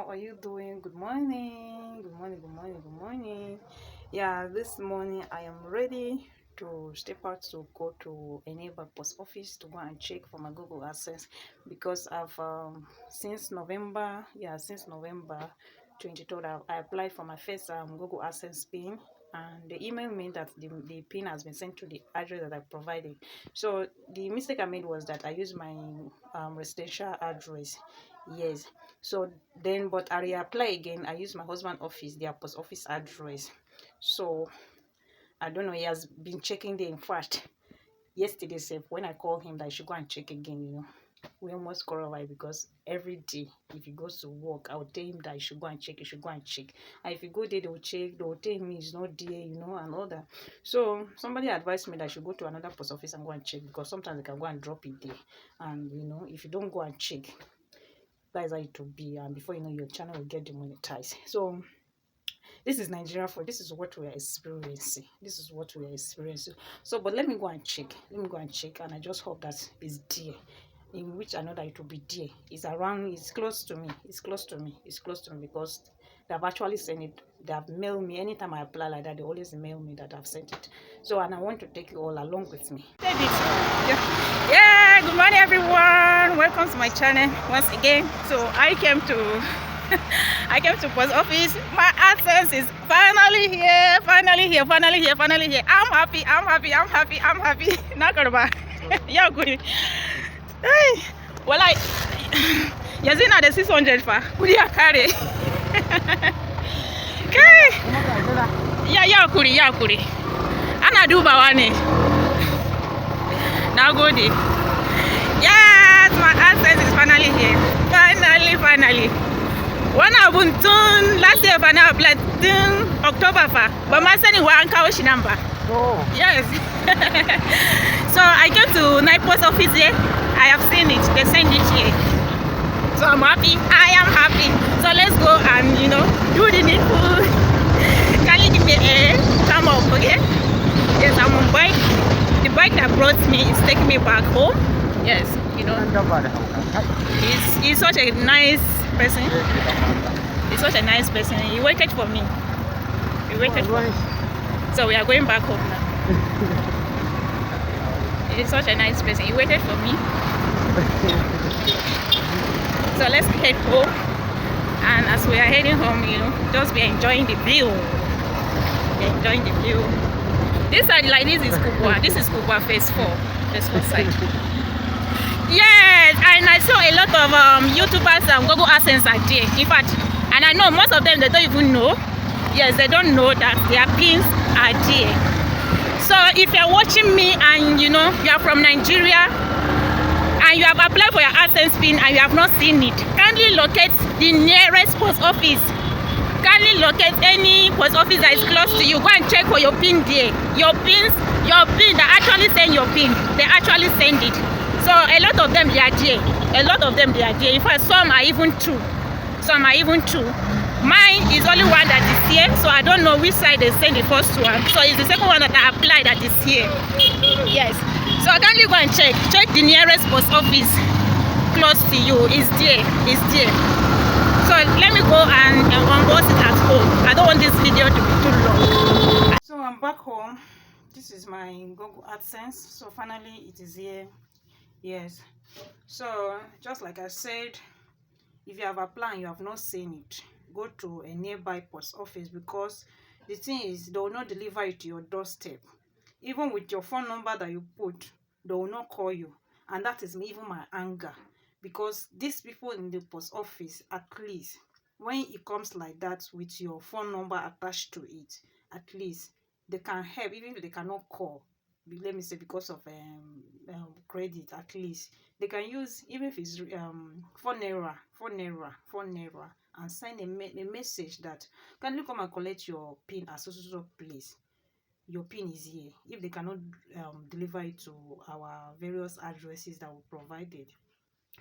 How are you doing? Good morning. Good morning. Good morning. Good morning. Yeah, this morning I am ready to step out to go to a neighbor post office to go and check for my Google Adsense because I've since November, since November 23rd, I applied for my first Google Adsense pin, and they emailed me that the pin has been sent to the address that I provided. So the mistake I made was that I used my residential address. Yes. So then, but I reapply again. I use my husband office, their post office address. So I don't know. He has been checking there. In fact, yesterday, when I called him that I should go and check again, we almost quarrel because every day if he goes to work, I will tell him that I should go and check. He should go and check. And if you go there, they will check. They will tell me it's not there, and all that. So somebody advised me that I should go to another post office and go and check because sometimes they can go and drop it there. And if you don't go and check, that is how it will be, and before you know, your channel will get demonetized. So this is Nigeria. This is what we are experiencing. So but let me go and check, and I just hope that it's there, in which I know that it will be there. It's around, it's close to me because they have actually sent it. They have mailed me. Anytime I apply like that, they always mail me that I've sent it. So, and I want to take you all along with me. Yeah, good morning everyone, welcome to my channel once again. So I came to post office. My AdSense is finally here. I'm happy. Not yeah, good. Hey, well, you're seeing the 600 for Kuri Akare. Okay. Yeah, Kuri. Ana do bawane. Now go there. Yes, my AdSense is finally here. Finally. One abunton last year I applied October but my son is one couch number. Oh. Yes. So I came to night post office here. I have seen it. They send it here. So I'm happy. I am happy. So let's go and do the needful. Can you give me a come up, okay? Yes, I'm on bike. The bike that brought me is taking me back home. Yes, he's such a nice person. He waited for me. So we are going back home now. He's such a nice person. He waited for me. So let's head home. And as we are heading home, just be enjoying the view. This side like this is Kubwa. This is Kubwa phase 4. Phase 4 side. Yes, and I saw a lot of YouTubers and Google Adsense are there. In fact, and I know most of them, they don't even know. Yes, they don't know that their pins are there. So if you're watching me and you are from Nigeria and you have applied for your Adsense pin and you have not seen it, kindly locate the nearest post office. Kindly locate any post office that is close to you. Go and check for your pin there. Your pin, they actually send your pin. They actually send it. So a lot of them they are there. In fact, some are even two. Mine is only one that is here, so I don't know which side they send the first one. So it's the second one that I applied that is here. Yes. So kindly go and check the nearest post office close to you. It's there. So let me go and unbox it at home. I don't want this video to be too long. So I'm back home. This is my Google Adsense. So finally it is here. Yes. So just like I said, if you have applied and you have not seen it, go to a nearby post office, because the thing is, they will not deliver it to your doorstep. Even with your phone number that you put, they will not call you. And that is even my anger, because these people in the post office, at least when it comes like that with your phone number attached to it, at least they can help, even if they cannot call. Let me say, because of credit, at least they can use, even if it's 4 naira, and send a message that, can you come and collect your pin at so place. Your pin is here. If they cannot deliver it to our various addresses that we provided,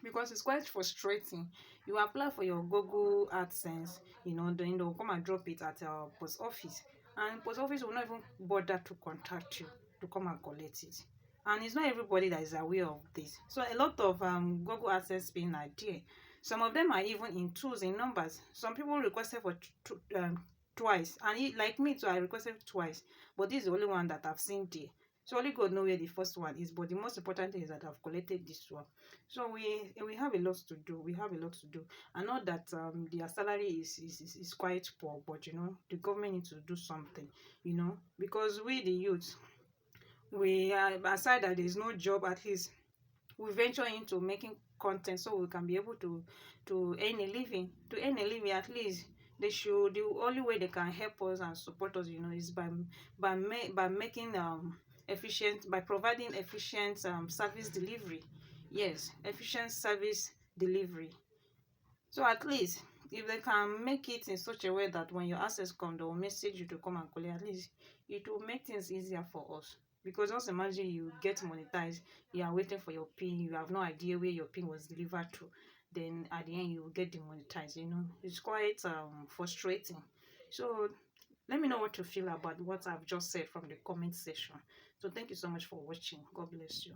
because it's quite frustrating. You apply for your Google Adsense, then they'll come and drop it at our post office, and post office will not even bother to contact you to come and collect it. And it's not everybody that is aware of this. So a lot of Google Adsense pin are there. Some of them are even in twos, in numbers. Some people requested for twice, and like me too, I requested twice, but this is the only one that I've seen there. So only God know where the first one is, but the most important thing is that I've collected this one. So we have a lot to do. We have a lot to do. I know that their salary is quite poor, but you know the government needs to do something. You know, because we the youth, we are, aside that there is no job, at least we venture into making content so we can be able to earn a living. To earn a living, at least they should, the only way they can help us and support us, you know, is by making efficient, by providing efficient service delivery. Yes, efficient service delivery. So at least if they can make it in such a way that when your access come, they will message you to come and collect, at least it will make things easier for us. Because just imagine you get monetized, you are waiting for your pin, you have no idea where your pin was delivered to, then at the end you will get demonetized, you know. It's quite frustrating. So let me know what you feel about what I've just said from the comment section. So thank you so much for watching. God bless you.